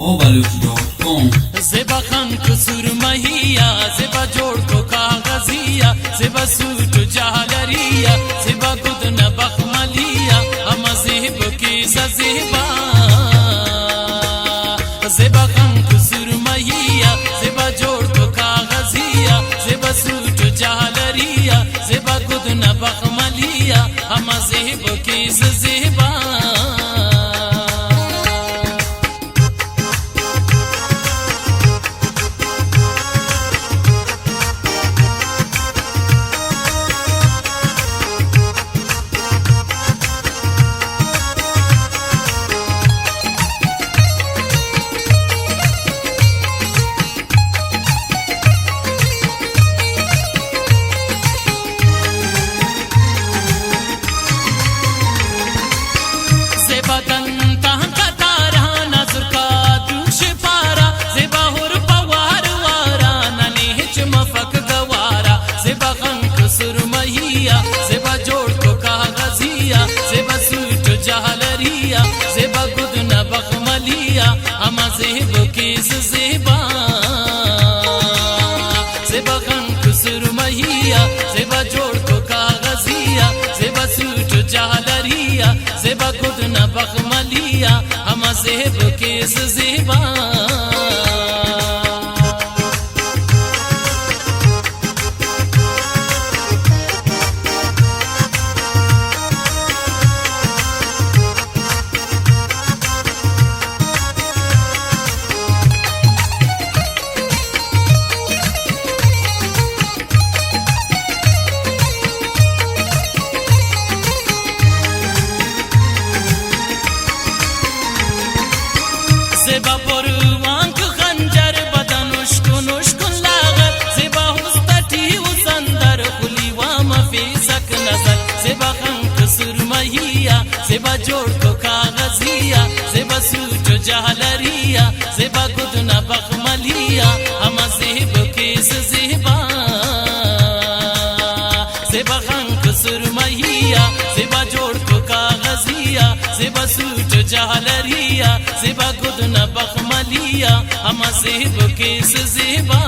obalut.com Zeba Khan कसूर महिया ज़ेबा जोड़ को कागजिया ज़ेबा सूट जालरिया ज़ेबा गुदन बखमलिया हम ज़ेब की ज़ेबा ज़ेबा खान कसूर महिया ज़ेबा जोड़ को कागजिया ज़ेबा सूट जालरिया ज़ेबा गुदन बखमलिया हम ज़ेब की ज़ेबा ज़ेबा गुदन बखमलिया हम ज़ेब की ज़ेबा ज़ेबा खान कसूर महिया ज़ेबा जोड़ को कागजिया ज़ेबा सूट जालरिया ज़ेबा गुदन बखमलिया हम ज़ेब की ज़ेबा ज़ेबा पुरवांक खंजर बदनुश कुनुश कुल्लागर ज़ेबा हुस्ती उसंदर खुलीवा मफीसक नजर ज़ेबा खान कसूर महिया ज़ेबा जोड़ को कागजिया ज़ेबा सूट जालरिया ज़ेबा गुदन बखमलिया हम ज़ेब की ज़ेबा ज़ेबा खान कसूर महिया ज़ेबा जोड़ को कागजिया ज़ेबा सूट जालरिया ज़ेबा गुदन बखमलिया हम ज़ेब की ज़ेबा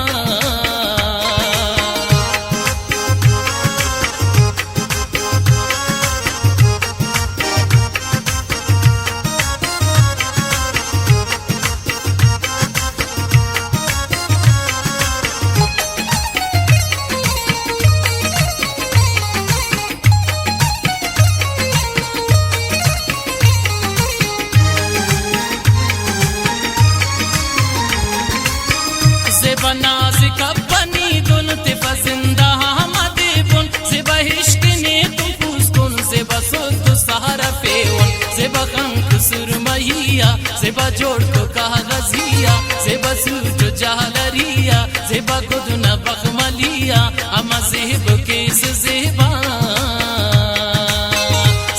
ज़ेबा नाज़िक बनी दुन तिफा जिंदा हमदेबुन ज़ेबा इश्क ने तुम पुस्कुन ज़ेबा सुत सहारा पेवन ज़ेबा खान कसूर महिया ज़ेबा जोड़ को कागजिया ज़ेबा सूट जालरिया ज़ेबा गुदन बखमलिया हम ज़ेब की ज़ेबा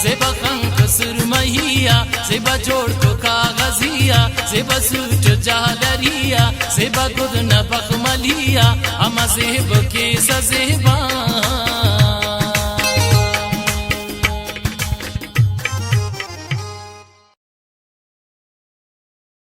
ज़ेबा खान कसूर महिया ज़ेबा जोड़ को कागजिया ज़ेबा सूट जालरिया ज़ेबा गुदन बखमलिया हम ज़ेब की ज़ेबा